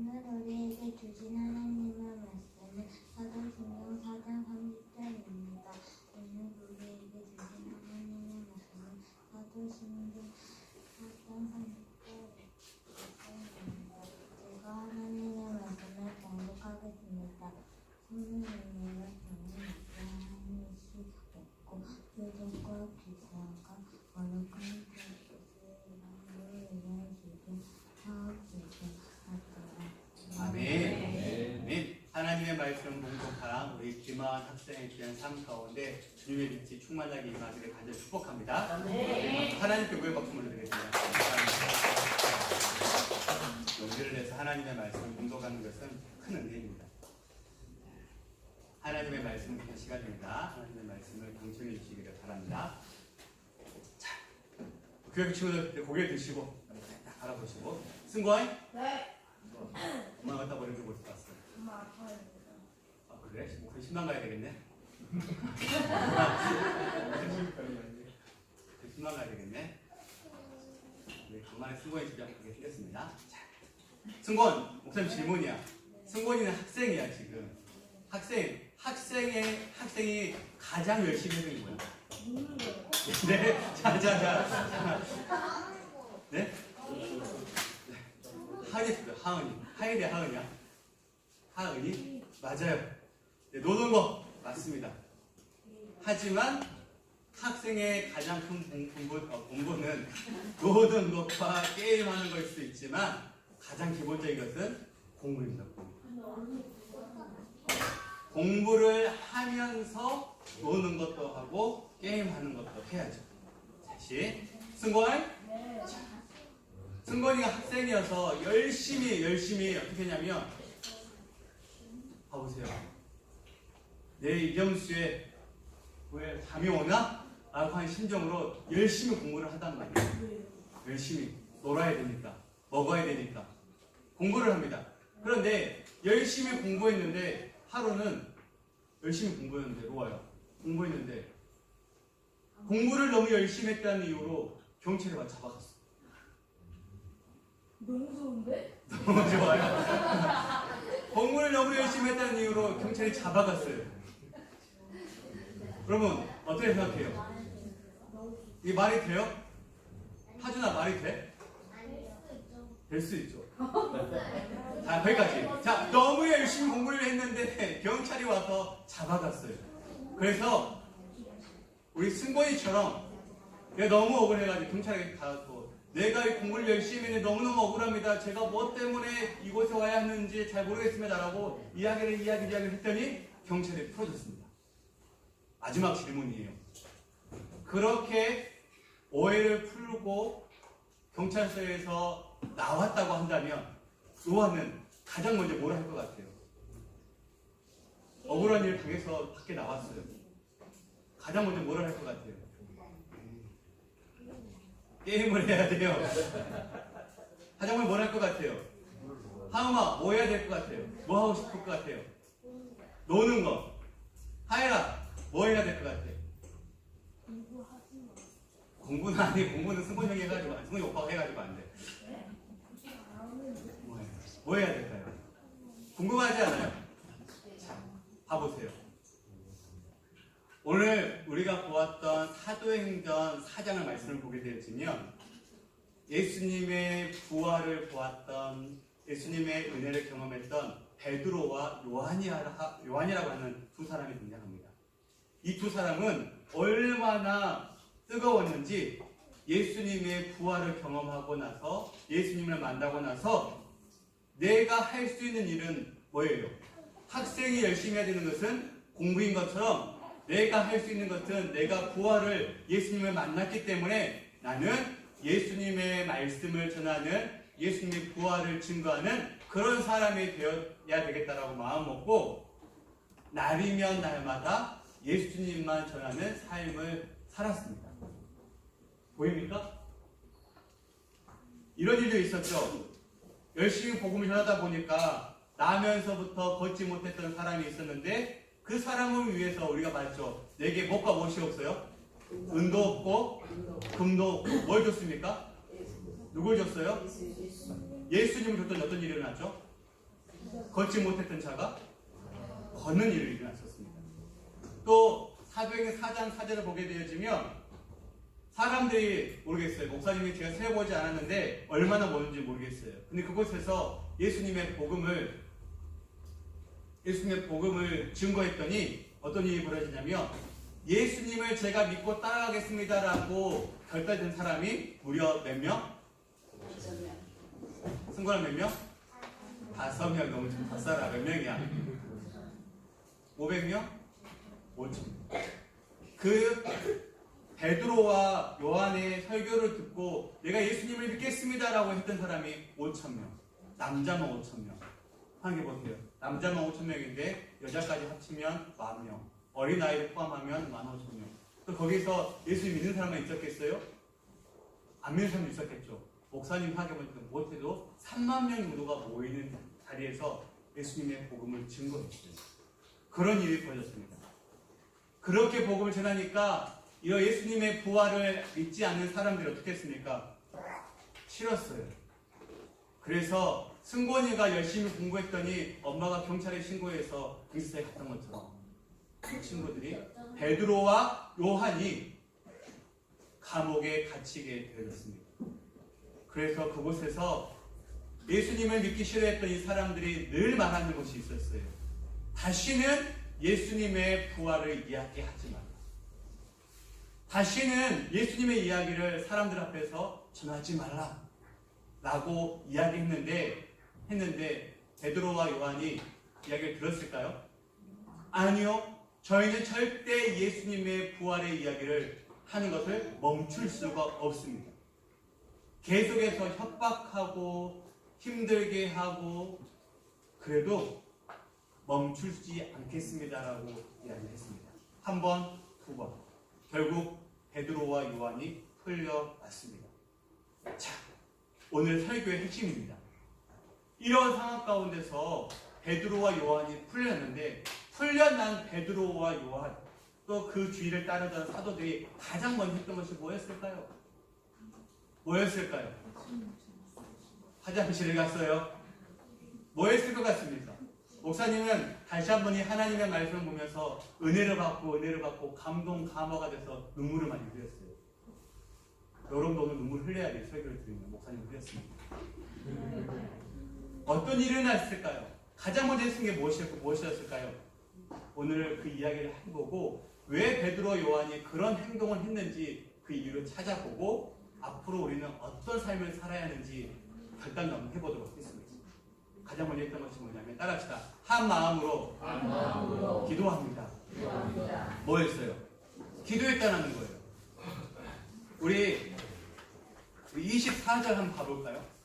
오늘 우리에게 주신 하나님의 말씀은 사도신경 4장 30절입니다. 오늘 우리에게 주신 하나님의 말씀은 사도신경 4장 30절입니다. 제가 하나님의 말씀을 공독하겠습니다. 성령님의 저는 한이씩 없고 표적과 기사가 거룩한 것을 이루어지게 하옵소서. 아멘. 하나님의 말씀 공독한 우리 김하은 학생의 귀한 삶 가운데 주님의 빛이 충만하게 임하기를 간절히 축복합니다. 하나님께 구의 박수를 드리겠습니다. 용기를 내서 하나님의 말씀을 공독하는 것은 큰 은혜입니다. 하나님의 말씀을 듣는 시간입니다. 하나님의 말씀을 경청해 주시기를 바랍니다. 자, 교육 친구들 고개 드시고 딱 바라보시고 승관이? 네. 엄마 갖다 버리고 어디 갔어? 엄마 아파요. 아 그래? 그 신방 가야 되겠네. 신방 가야 되겠네. 네, 그만에 승권이 집에 가게 생겼습니다. 자, 승권, 목사님 질문이야. 승권이는 학생이야 지금. 학생이 가장 열심히 하는 게 뭐야? 먹는 거요. 네, 자. 네? 하은이 하은이야. 하은이? 맞아요. 네, 노는 거 맞습니다. 하지만 학생의 가장 큰 공부는 노는 것과 게임하는 걸 수도 있지만 가장 기본적인 것은 공부입니다. 공부를 하면서 노는 것도 하고 게임하는 것도 해야죠. 다시 승권. 네. 승권이가 학생이어서 열심히 어떻게 했냐면 봐보세요. 내일 이정수에 왜 잠이 오나? 라고 하는 심정으로 열심히 공부를 하단 말이에요. 열심히 놀아야 되니까 먹어야 되니까 공부를 합니다. 그런데 열심히 공부했는데 하루는 열심히 공부했는데 로아요. 공부했는데 공부를 너무 열심히 했다는 이유로 경찰에 잡아갔어. 너무 좋은데? 너무 좋아요. 공부를 너무 열심히 했다는 이유로 경찰이 잡아갔어요. 여러분 어떻게 생각해요? 이게 말이 돼요? 하준아 말이 돼? 될 수 있죠. 자 거기까지. 자 너무 열심히 공부를 했는데 경찰이 와서 잡아갔어요. 그래서 우리 승권이처럼 내가 너무 억울해가지고 경찰에 가서 내가 공부를 열심히 했는데 너무너무 억울합니다. 제가 뭐 때문에 이곳에 와야 하는지 잘 모르겠습니다. 라고 이야기를 했더니 경찰이 풀어줬습니다. 마지막 질문이에요. 그렇게 오해를 풀고 경찰서에서 나왔다고 한다면 노아는 가장 먼저 뭘 할 것 같아요? 억울한 일 당해서 밖에 나왔어요. 가장 먼저 뭘 할 것 같아요? 게임을 해야 돼요. 가장 먼저 뭘 할 것 같아요? 하음아 뭐 해야 될 것 같아요? 뭐 하고 싶을 것 같아요? 노는 거. 하예라 뭐 해야 될 것 같아요? 공부는 아니 공부는 승곤 형이 해가지고 승곤이 오빠가 해가지고 안 돼. 뭐 해야 될까요? 궁금하지 않아요? 자, 봐보세요. 오늘 우리가 보았던 사도행전 4장의 말씀을 보게 되어지면 예수님의 부활을 보았던 예수님의 은혜를 경험했던 베드로와 요한이라고 하는 두 사람이 등장합니다. 이 두 사람은 얼마나 뜨거웠는지 예수님의 부활을 경험하고 나서 예수님을 만나고 나서 내가 할 수 있는 일은 뭐예요? 학생이 열심히 해야 되는 것은 공부인 것처럼 내가 할 수 있는 것은 내가 부활을 예수님을 만났기 때문에 나는 예수님의 말씀을 전하는 예수님의 부활을 증거하는 그런 사람이 되어야 되겠다라고 마음먹고 날이면 날마다 예수님만 전하는 삶을 살았습니다. 보입니까? 이런 일도 있었죠. 열심히 복음을 전하다 보니까 나면서부터 걷지 못했던 사람이 있었는데 그 사람을 위해서 우리가 봤죠. 내게 뭐가 무엇이 없어요? 은도 없고 금도 없고 뭘 줬습니까? 누굴 줬어요? 예수님을 줬더니 어떤 일이 일어났죠? 걷지 못했던 자가 걷는 일이 일어났었습니다. 또 사도행전 4장 4절을 보게 되어지면 사람들이 모르겠어요. 목사님이 제가 세어보지 않았는데 얼마나 모였는지 모르겠어요. 근데 그곳에서 예수님의 복음을 증거했더니 어떤 일이 벌어지냐면 예수님을 제가 믿고 따라가겠습니다라고 결단된 사람이 무려 몇 명? 승관은 몇 명? 5명. 너무 좀 덧살아. 몇 명이야? 500명? 5,000명. 그 베드로와 요한의 설교를 듣고 내가 예수님을 믿겠습니다라고 했던 사람이 5,000명. 남자만 5,000명. 한개 보세요. 남자만 5,000명인데 여자까지 합치면 10,000명. 어린아이를 포함하면 15,000명. 또 거기서 예수 믿는 사람만 있었겠어요? 안 믿는 사람도 있었겠죠. 목사님 하게 보니까 못해도 3만 명 정도가 모이는 자리에서 예수님의 복음을 증거했어요. 그런 일이 벌어졌습니다. 그렇게 복음을 전하니까 이런 예수님의 부활을 믿지 않는 사람들이 어떻게 했습니까? 싫었어요. 그래서 승곤이가 열심히 공부했더니 엄마가 경찰에 신고해서 경찰서에 갔던 것처럼 그 친구들이 베드로와 요한이 감옥에 갇히게 되어졌습니다. 그래서 그곳에서 예수님을 믿기 싫어했던 이 사람들이 늘 말하는 것이 있었어요. 다시는 예수님의 부활을 이야기하지 마라. 다시는 예수님의 이야기를 사람들 앞에서 전하지 말라 라고 이야기했는데 베드로와 요한이 이야기를 들었을까요? 아니요. 저희는 절대 예수님의 부활의 이야기를 하는 것을 멈출 수가 없습니다. 계속해서 협박하고 힘들게 하고 그래도 멈추지 않겠습니다라고 이야기했습니다. 한 번, 두 번. 결국 베드로와 요한이 풀려났습니다. 자, 오늘 설교의 핵심입니다. 이런 상황 가운데서 베드로와 요한이 풀려났는데 풀려난 베드로와 요한 또 그 주위를 따르던 사도들이 가장 먼저 했던 것이 뭐였을까요? 화장실에 갔어요. 뭐 했을 것 같습니까? 목사님은 다시 한 번이 하나님의 말씀을 보면서 은혜를 받고 감화가 돼서 눈물을 많이 흘렸어요. 여러분도 오늘 눈물 흘려야 돼요. 설교를 들으면 목사님 흘렸습니다. 어떤 일이 일어났을까요? 가장 먼저 했은 게 무엇이었을까요? 오늘 그 이야기를 해보고 왜 베드로 요한이 그런 행동을 했는지 그 이유를 찾아보고 앞으로 우리는 어떤 삶을 살아야 하는지 결단을 한번 해보도록 하겠습니다. 가장 먼저 했던 것이 뭐냐면 따라합시다. 한 마음으로 기도합니다. 뭐 했어요? 기도했다는 거예요. 우리 24절 한번 봐볼까요?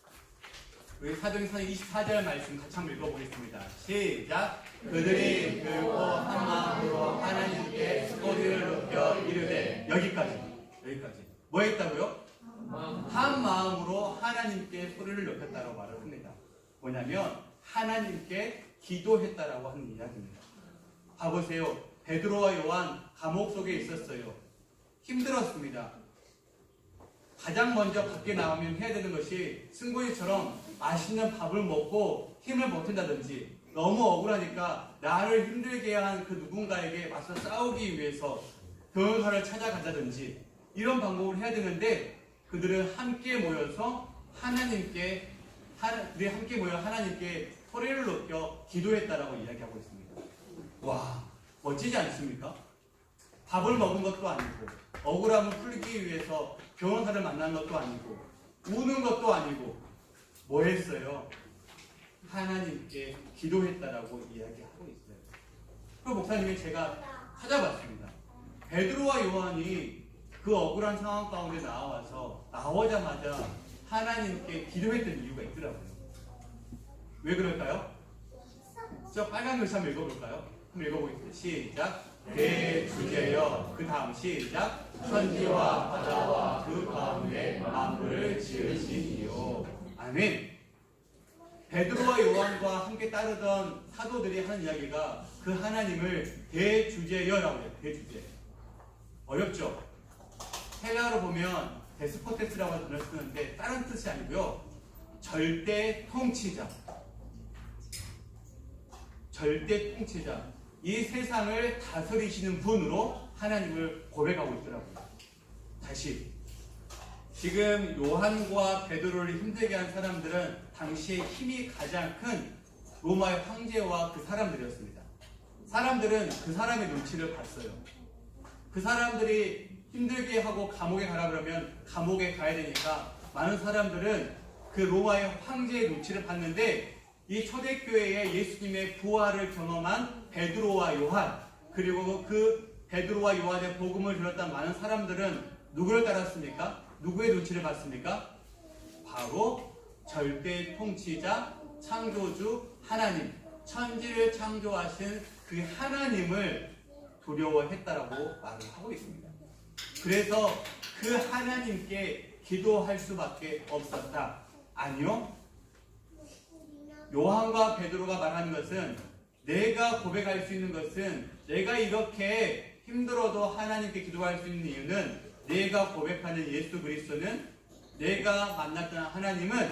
우리 사도행전 24절 말씀 같이 한번 읽어보겠습니다. 시작! 그들이 결코 한 마음으로 하나님께 소리를 높여 이르되 여기까지 뭐 했다고요? 한 마음으로 하나님께 소리를 높였다고 말을 합니다. 뭐냐면 하나님께 기도했다라고 하는 이야기입니다. 봐보세요. 베드로와 요한 감옥 속에 있었어요. 힘들었습니다. 가장 먼저 밖에 나오면 해야 되는 것이 승곤이처럼 맛있는 밥을 먹고 힘을 버틴다든지 너무 억울하니까 나를 힘들게 한 그 누군가에게 맞서 싸우기 위해서 변호사를 찾아간다든지 이런 방법을 해야 되는데 그들은 함께 모여서 하나님께 소리를 높여 기도했다라고 이야기하고 있습니다. 와, 멋지지 않습니까? 밥을 먹은 것도 아니고 억울함을 풀기 위해서 변호사를 만난 것도 아니고 우는 것도 아니고 뭐 했어요? 하나님께 기도했다라고 이야기하고 있어요. 그 목사님이 제가 찾아봤습니다. 베드로와 요한이 그 억울한 상황 가운데 나오자마자 하나님께 기도했던 이유가 있더라고요. 왜 그럴까요? 저 빨간 글씨 한번 읽어볼까요? 한번 읽어보겠습니다. 시작! 대주제여. 그 다음 시작! 천지와 바다와 그 가운데 만물을 지으시니요. 아멘. 베드로와 요한과 함께 따르던 사도들이 하는 이야기가 그 하나님을 대주제여라고 해요. 대주제. 어렵죠? 헬라어로 보면 데스포테스라고 하는 단어를 쓰는데 다른 뜻이 아니고요. 절대 통치자. 절대 통치자, 이 세상을 다스리시는 분으로 하나님을 고백하고 있더라고요. 다시 지금 요한과 베드로를 힘들게 한 사람들은 당시에 힘이 가장 큰 로마의 황제와 그 사람들이었습니다. 사람들은 그 사람의 눈치를 봤어요. 그 사람들이 힘들게 하고 감옥에 가라 그러면 감옥에 가야 되니까 많은 사람들은 그 로마의 황제의 눈치를 봤는데, 이 초대교회에 예수님의 부활을 경험한 베드로와 요한, 그리고 그 베드로와 요한의 복음을 들었던 많은 사람들은 누구를 따랐습니까? 누구의 눈치를 봤습니까? 바로 절대 통치자, 창조주 하나님, 천지를 창조하신 그 하나님을 두려워했다라고 말을 하고 있습니다. 그래서 그 하나님께 기도할 수밖에 없었다. 아니요. 요한과 베드로가 말하는 것은, 내가 고백할 수 있는 것은, 내가 이렇게 힘들어도 하나님께 기도할 수 있는 이유는, 내가 고백하는 예수 그리스도는, 내가 만났던 하나님은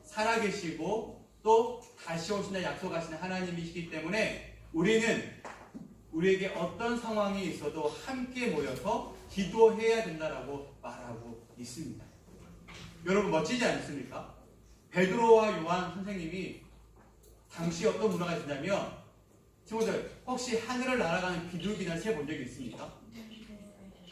살아계시고 또 다시 오신다 약속하시는 하나님이시기 때문에 우리에게 어떤 상황이 있어도 함께 모여서 기도해야 된다라고 말하고 있습니다. 여러분 멋지지 않습니까? 베드로와 요한 선생님이 당시 어떤 문화가 있었냐면, 친구들 혹시 하늘을 날아가는 비둘기나 새 본 적이 있습니까?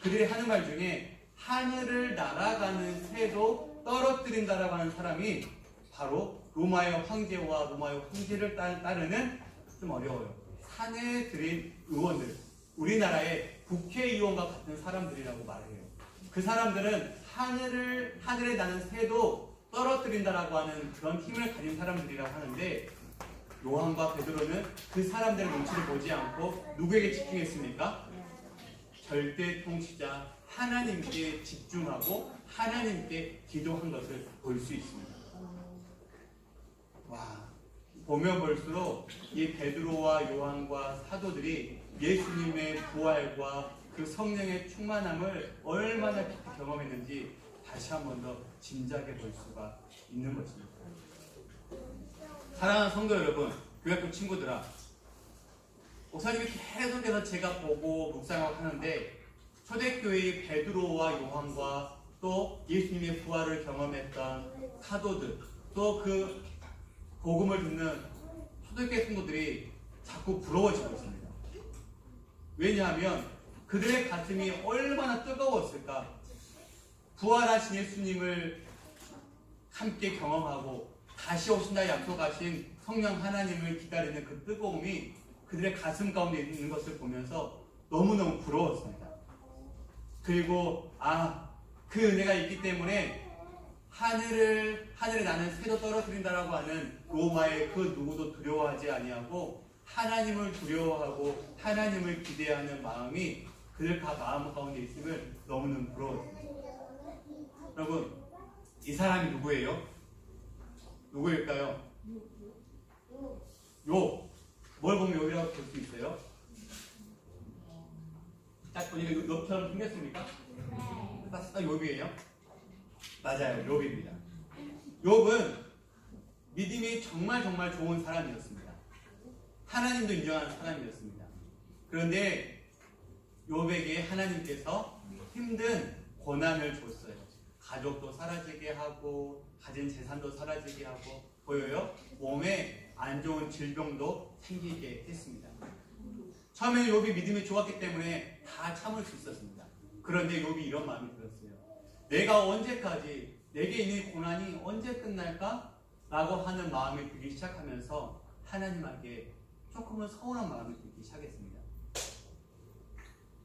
그들이 하는 말 중에 하늘을 날아가는 새도 떨어뜨린다라고 하는 사람이 바로 로마의 황제와 로마의 황제를 따르는, 좀 어려워요, 산에 들인 의원들, 우리나라의 국회의원과 같은 사람들이라고 말해요. 그 사람들은 하늘에 나는 새도 떨어뜨린다라고 하는 그런 힘을 가진 사람들이라고 하는데, 요한과 베드로는 그 사람들의 눈치를 보지 않고 누구에게 집중했습니까? 절대 통치자 하나님께 집중하고 하나님께 기도한 것을 볼 수 있습니다. 와, 보면 볼수록 이 베드로와 요한과 사도들이 예수님의 부활과 그 성령의 충만함을 얼마나 깊이 경험했는지 다시 한 번 더 짐작해 볼 수가 있는 것입니다. 사랑하는 성도 여러분, 교회학교 친구들아, 목사님이 계속해서 제가 보고 묵상하고 하는데, 초대교회의 베드로와 요한과 또 예수님의 부활을 경험했던 사도들, 또 그 복음을 듣는 초대교회 성도들이 자꾸 부러워지고 있습니다. 왜냐하면 그들의 가슴이 얼마나 뜨거웠을까. 부활하신 예수님을 함께 경험하고 다시 오신다 약속하신 성령 하나님을 기다리는 그 뜨거움이 그들의 가슴 가운데 있는 것을 보면서 너무너무 부러웠습니다. 그리고 그 은혜가 있기 때문에 하늘에 나는 새도 떨어뜨린다라고 하는 로마의 그 누구도 두려워하지 아니하고 하나님을 두려워하고 하나님을 기대하는 마음이 그들 마음 가운데 있음을 너무너무 부러웠습니다. 여러분, 이 사람이 누구예요? 누구일까요? 뭘 보면 욥이라고 볼 수 있어요? 딱 보니까 욥처럼 생겼습니까? 딱 욥이에요? 맞아요, 욥입니다. 욥은 믿음이 정말 좋은 사람이었습니다. 하나님도 인정하는 사람이었습니다. 그런데 욥에게 하나님께서 힘든 고난을 줬어요. 가족도 사라지게 하고 가진 재산도 사라지게 하고, 보여요? 몸에 안 좋은 질병도 생기게 했습니다. 처음에는 욥이 믿음이 좋았기 때문에 다 참을 수 있었습니다. 그런데 욥이 이런 마음이 들었어요. 내가 언제까지, 내게 있는 고난이 언제 끝날까? 라고 하는 마음이 들기 시작하면서 하나님에게 조금은 서운한 마음이 들기 시작했습니다.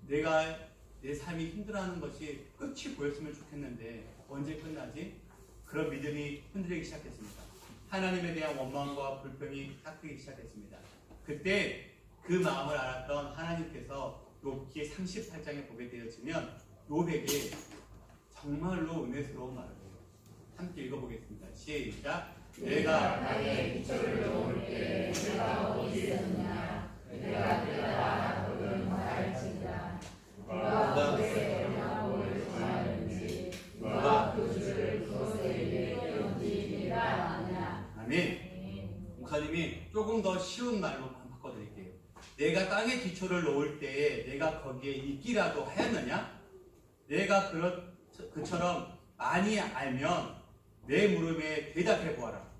내가 내 삶이 힘들어하는 것이 끝이 보였으면 좋겠는데 언제 끝나지? 그런 믿음이 흔들리기 시작했습니다. 하나님에 대한 원망과 불평이 딱 들기 시작했습니다. 그때 그 마음을 알았던 하나님께서 욥기 38장에 보게 되어지면 욥에게 정말로 은혜스러운 말을 해요. 함께 읽어보겠습니다. 시작. 내가 나의 기초를 놓을 때 내가 어디 있었느냐. 내가 알았거든 알지라. 누가 그것에 영향을 정하는지, 누가 그 줄을 그것에게 떼었는지 내가 아냐. 아멘. 목사님이 조금 더 쉬운 말로 내가 땅에 기초를 놓을 때에 내가 거기에 있기라도 하였느냐? 내가 그처럼 많이 알면 내 물음에 대답해 보아라.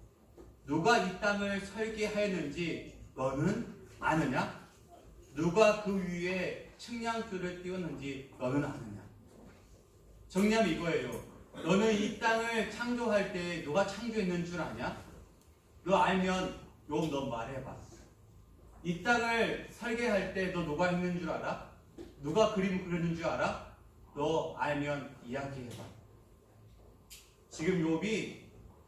누가 이 땅을 설계하였는지 너는 아느냐? 누가 그 위에 측량줄을 띄웠는지 너는 아느냐? 정리하면 이거예요. 너는 이 땅을 창조할 때 누가 창조했는 줄 아냐? 너 알면 너 말해봐. 이 땅을 설계할 때 너 누가 했는 줄 알아? 누가 그림 그렸는 줄 알아? 너 알면 이야기해봐. 지금 욥이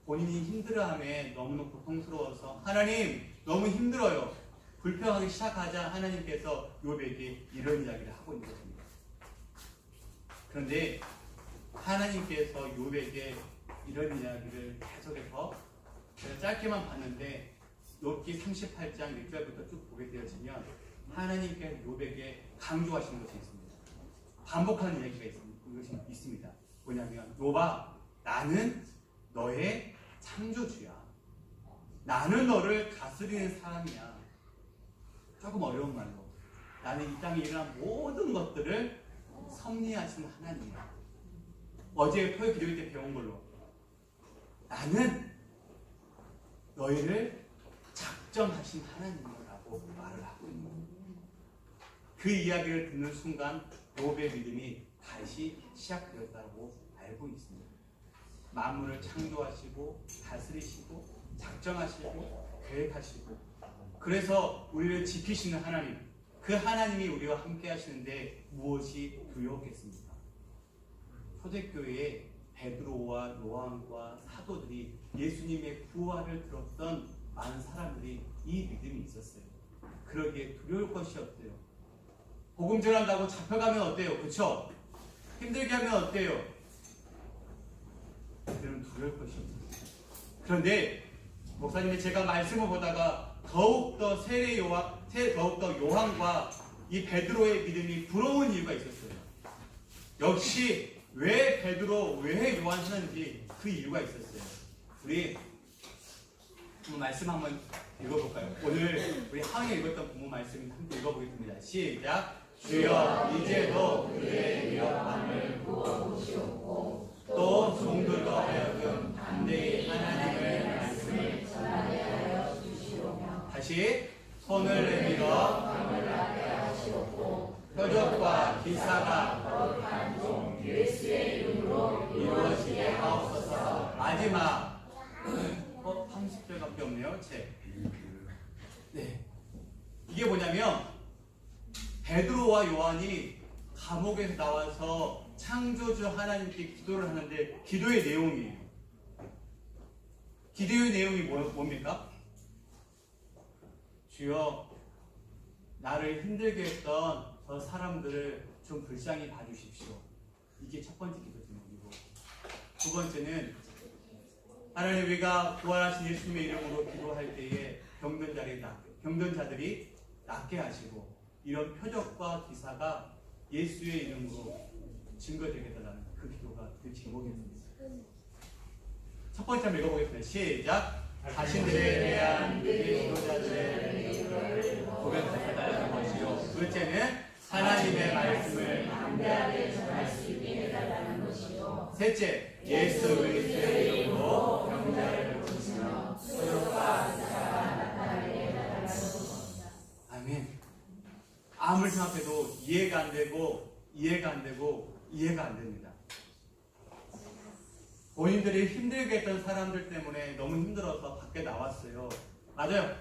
본인이 힘들어함에 너무너무 고통스러워서 하나님 너무 힘들어요. 불평하기 시작하자 하나님께서 욥에게 이런 이야기를 하고 있는 것입니다. 그런데 하나님께서 욥에게 이런 이야기를 계속해서 제가 짧게만 봤는데 욥기 38장 1절부터 쭉 보게 되어지면 하나님께서 욥에게 강조하시는 것이 있습니다. 반복하는 이야기가 있습니다. 뭐냐면 욥아, 나는 너의 창조주야. 나는 너를 다스리는 사람이야. 조금 어려운 말로 나는 이 땅에 일어난 모든 것들을 섭리하시는 하나님이야. 어제 토요 기도회 때 배운 걸로 나는 너희를 작정하신 하나님이라고 말을 하고 있는 거예요. 그 이야기를 듣는 순간 욥의 믿음이 다시 시작되었다고 알고 있습니다. 만물을 창조하시고 다스리시고 작정하시고 계획하시고 그래서 우리를 지키시는 하나님, 그 하나님이 우리와 함께 하시는데 무엇이 두렵겠습니까? 초대교회에 베드로와 요한과 사도들이 예수님의 부활을 들었던 많은 사람들이 이 믿음이 있었어요. 그러기에 두려울 것이 없대요. 복음 전한다고 잡혀가면 어때요? 그쵸? 힘들게 하면 어때요? 그러면 두려울 것이 없어요. 그런데 목사님이 제가 말씀을 보다가 더욱더 더욱더 요한과 이 베드로의 믿음이 부러운 이유가 있었어요. 역시 왜 베드로, 왜 요한 하는지 그 이유가 있었어요. 우리 말씀 한번 읽어볼까요? 오늘 우리 하은이 읽었던 본문 말씀 함께 읽어보겠습니다. 시작! 주여 이제도 그의 위협함을 부어주시옵고 또 종들과 하여금 담대히 하나님의 말씀을 전하게 하여 주시오며 다시 손을 내밀어 마음을 낫게 하시옵고 표적과 기사가 거룩한 종 예수의 이름으로 이루어지게 하옵소서. 마지막 30절밖에 없네요. 네, 이게 뭐냐면 베드로와 요한이 감옥에서 나와서 창조주 하나님께 기도를 하는데 기도의 내용이에요. 기도의 내용이 뭡니까? 주여 나를 힘들게 했던 저 사람들을 좀 불쌍히 봐주십시오. 이게 첫 번째 기도 제목이고, 두 번째는 하나님 우리가 부활하신 예수님의 이름으로 기도할 때에 병든자들이 낫게 하시고 이런 표적과 기사가 예수의 이름으로 증거되게 해달라는 그 기도가 그 제목입니다. 첫 번째 한번 읽어보겠습니다. 시작! 자신들에 대한 우리 지도자들의 기도를 고백해달라는 것이요. 둘째는 하나님의 말씀을 담대하게 전할 수 있게 해달라는 것이요. 셋째, 예수 그리스도의 이름으로 병자를 고치며 소욕과 기사가 나타나게 해달라는 것입니다. 아멘. 아무리 생각해도 이해가 안 됩니다. 본인들이 힘들게 했던 사람들 때문에 너무 힘들어서 밖에 나왔어요. 맞아요.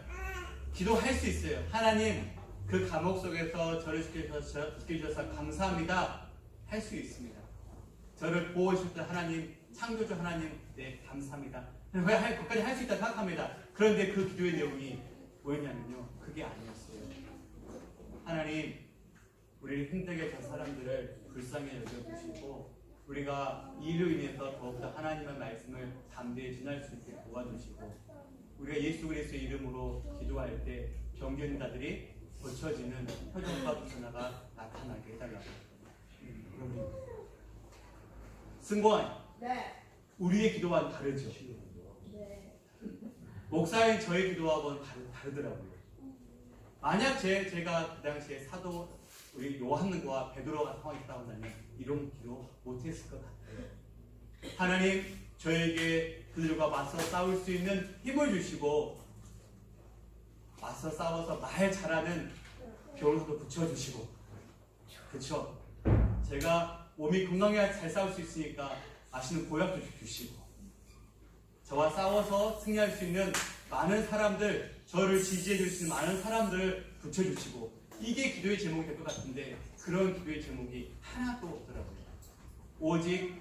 기도할 수 있어요. 하나님, 그 감옥 속에서 저를 지켜주셔서 감사합니다. 할 수 있습니다. 저를 보호해주셨던 하나님, 창조주 하나님, 네, 감사합니다. 그까지 할 수 있다 생각합니다. 그런데 그 기도의 내용이 뭐였냐면요. 그게 아니었어요. 하나님, 우리를 힘들게 했던 사람들을 불쌍히 여겨주시고 우리가 이로 인해서 더욱더 하나님의 말씀을 담대히 전할 수 있게 도와주시고 우리가 예수 그리스도의 이름으로 기도할 때 병든 자들이 고쳐지는 표정과 기사가 나타나게 해달라고. 승관, 네. 우리의 기도와는 다르죠. 네. 목사인 저의 기도하고는 다르더라고요. 만약 제가 그 당시에 사도 우리 요한과 베드로가 상황이 있다고 한다면 이런 기도 못했을 것 같아요. 하나님 저에게 그들과 맞서 싸울 수 있는 힘을 주시고 맞서 싸워서 말 잘하는 변호사도 붙여주시고, 그렇죠? 제가 몸이 건강해야 잘 싸울 수 있으니까 맛있는 보약도 주시고, 저와 싸워서 승리할 수 있는 많은 사람들, 저를 지지해 줄 수 있는 많은 사람들을 붙여주시고, 이게 기도의 제목이 될 것 같은데 그런 기도의 제목이 하나도 없더라고요. 오직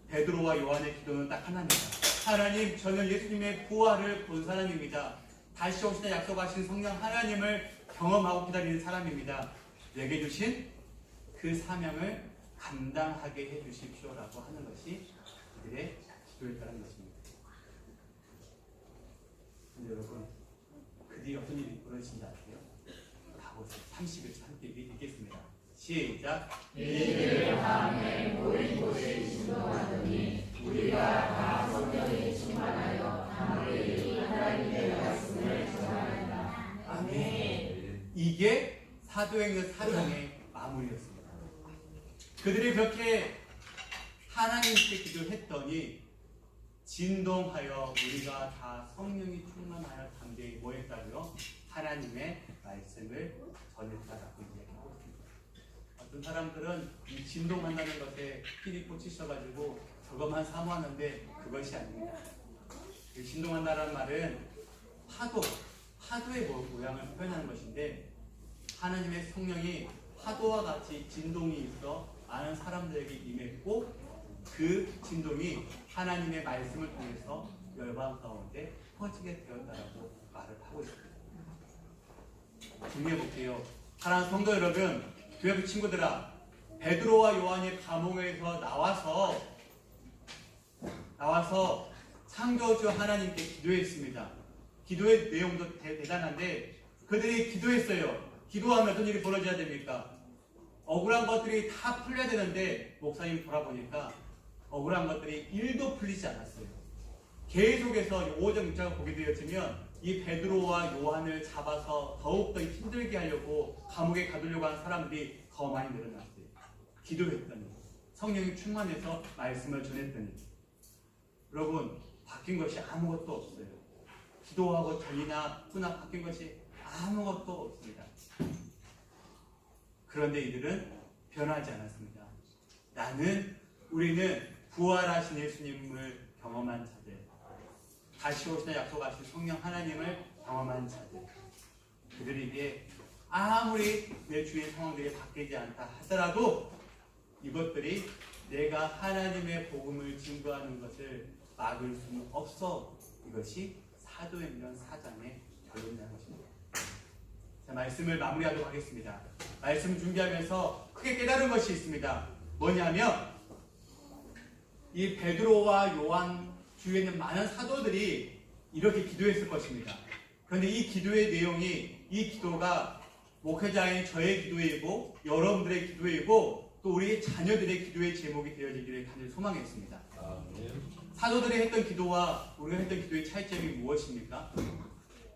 베드로와 요한의 기도는 딱 하나입니다. 하나님, 저는 예수님의 부활을 본 사람입니다. 다시 오시다 약속하신 성령 하나님을 경험하고 기다리는 사람입니다. 내게 주신 그 사명을 감당하게 해주십시오라고 하는 것이 그들의 기도였다는 것입니다. 근데 여러분, 그 뒤에 어떤 일이 벌어진지 아세요? 가보세요. 30일 함께 읽겠습니다. 시작. 이들 밤에 모인 곳에 진동하더니 우리가 다 성령에 충만하여 담대히 하나님의 말씀을 전하였다. 아멘. 이게 사도행전 4장의 마무리였습니다. 그들이 그렇게 하나님께 기도했더니 진동하여 우리가 다 성령이 충만하여 담대히 뭐 했다고요? 하나님의 말씀을 전했다라고 이야기하고 있습니다. 어떤 사람들은 이 진동한다는 것에 필이 꽂히셔가지고 저것만 사모하는데 그것이 아닙니다. 이 진동한다는 말은 파도의 모양을 표현하는 것인데, 하나님의 성령이 파도와 같이 진동이 있어 많은 사람들에게 임했고, 그 진동이 하나님의 말씀을 통해서 열방 가운데 퍼지게 되었다라고 말을 하고 있습니다. 정리해볼게요. 사랑하는 성도 여러분, 교회 친구들아, 베드로와 요한이 감옥에서 나와서 창조주 하나님께 기도했습니다. 기도의 내용도 대단한데 그들이 기도했어요. 기도하면 어떤 일이 벌어져야 됩니까? 억울한 것들이 다 풀려야 되는데 목사님 돌아보니까 억울한 것들이 1도 풀리지 않았어요. 계속해서 5장 6장을 보게 되었으면 이 베드로와 요한을 잡아서 더욱더 힘들게 하려고 감옥에 가두려고 하는 사람들이 더 많이 늘어났어요. 기도했더니, 성령이 충만해서 말씀을 전했더니, 여러분, 바뀐 것이 아무것도 없어요. 기도하고 전이나 후나 바뀐 것이 아무것도 없습니다. 그런데 이들은 변하지 않았습니다. 우리는 부활하신 예수님을 경험한 자들, 다시 오시다 약속하신 성령 하나님을 경험한 자들, 그들에게 아무리 내 주위의 상황들이 바뀌지 않다 하더라도 이것들이 내가 하나님의 복음을 증거하는 것을 막을 수는 없어. 이것이 사도행전 4장의 결론이라는 것입니다. 자, 말씀을 마무리하도록 하겠습니다. 말씀 준비하면서 크게 깨달은 것이 있습니다. 뭐냐면 이 베드로와 요한 주위에 있는 많은 사도들이 이렇게 기도했을 것입니다. 그런데 이 기도의 내용이, 이 기도가 목회자인 저의 기도이고 여러분들의 기도이고 또 우리 자녀들의 기도의 제목이 되어지기를 간절히 소망했습니다. 사도들이 했던 기도와 우리가 했던 기도의 차이점이 무엇입니까?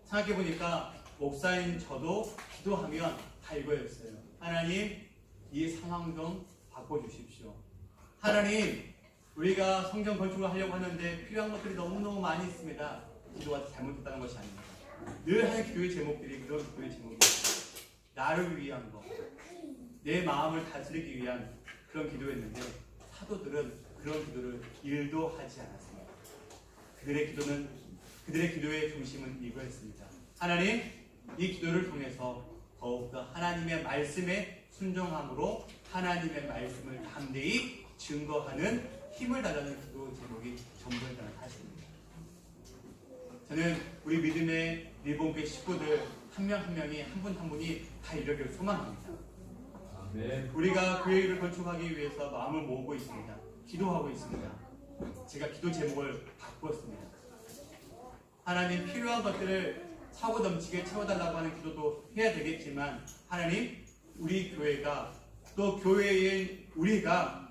생각해보니까 목사인 저도 기도하면 다 이거였어요. 하나님, 이 상황 좀 바꿔주십시오. 하나님, 우리가 성경 건축을 하려고 하는데 필요한 것들이 너무너무 많이 있습니다. 기도가 잘못됐다는 것이 아닙니다. 늘 하는 기도의 제목들이 그런 기도의 제목입니다. 나를 위한 것, 내 마음을 다스리기 위한 그런 기도였는데 사도들은 그런 기도를 일도 하지 않았습니다. 그들의 기도의 중심은 이거였습니다. 하나님, 이 기도를 통해서 더욱더 하나님의 말씀에 순종함으로 하나님의 말씀을 담대히 증거하는 힘을 달라는 기도 제목이 전부였다는 사실입니다. 저는 우리 믿음의 일본교회 식구들 한 명 한 명이 한 분 한 분이 다 이러기를 소망합니다. 우리가 교회를 건축하기 위해서 마음을 모으고 있습니다. 기도하고 있습니다. 제가 기도 제목을 바꾸었습니다. 하나님, 필요한 것들을 차고 넘치게 채워달라고 하는 기도도 해야 되겠지만 하나님, 우리 교회가 또 교회인 우리가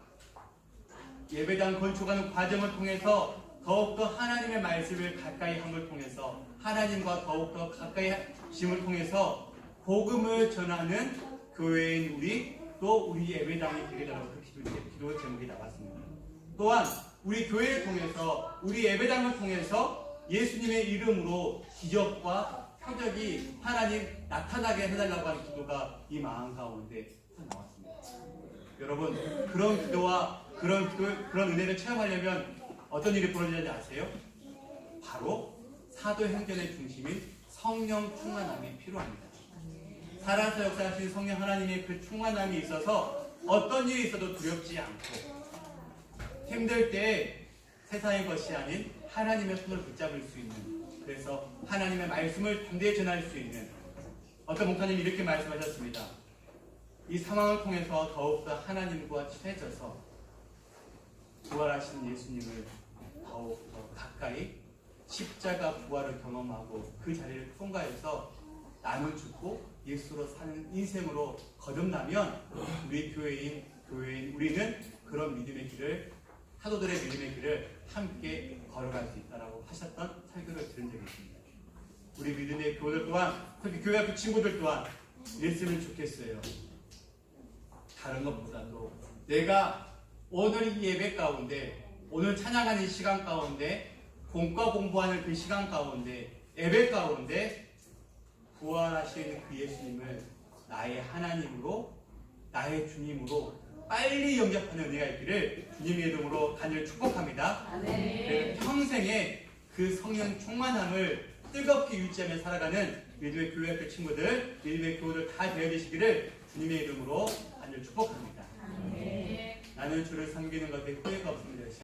예배당 건축하는 과정을 통해서 더욱더 하나님의 말씀을 가까이 함을 통해서 하나님과 더욱더 가까이 하심을 통해서 복음을 전하는 교회인 우리, 또 우리 예배당이 되게 달라고 그 기도 제목이 나왔습니다. 또한 우리 교회를 통해서, 우리 예배당을 통해서 예수님의 이름으로 기적과 표적이 하나님 나타나게 해달라고 하는 기도가 이 마음 가운데 나왔습니다. 여러분, 그런 기도와 그런 은혜를 체험하려면 어떤 일이 벌어지는지 아세요? 바로 사도행전의 중심인 성령 충만함이 필요합니다. 살아서 역사하신 성령 하나님의 그 충만함이 있어서 어떤 일이 있어도 두렵지 않고, 힘들 때 세상의 것이 아닌 하나님의 손을 붙잡을 수 있는, 그래서 하나님의 말씀을 담대히 전할 수 있는, 어떤 목사님이 이렇게 말씀하셨습니다. 이 상황을 통해서 더욱더 하나님과 친해져서 부활하신 예수님을 더욱더 가까이 십자가 부활을 경험하고 그 자리를 통과해서 나는 죽고 예수로 사는 인생으로 거듭나면 우리 교회인 우리는 그런 믿음의 길을, 사도들의 믿음의 길을 함께 걸어갈 수 있다라고 하셨던 설교를 들은 적이 있습니다. 우리 믿음의 교우들 또한, 특히 교회 학교 친구들 또한 이랬으면 좋겠어요. 다른 것보다도 내가 오늘 이 예배 가운데, 오늘 찬양하는 시간 가운데, 공과 공부하는 그 시간 가운데, 예배 가운데 부활하신 그 예수님을 나의 하나님으로, 나의 주님으로 빨리 영접하는 은혜가 있기를 주님의 이름으로 간절히 축복합니다. 네. 평생에 그 성령 충만함을 뜨겁게 유지하며 살아가는 믿음의 교회 학교 친구들, 믿음의 교우들 다 되어주시기를 주님의 이름으로 간절히 축복합니다. 네. 나는 주를 섬기는 것에 후회가 없습니다.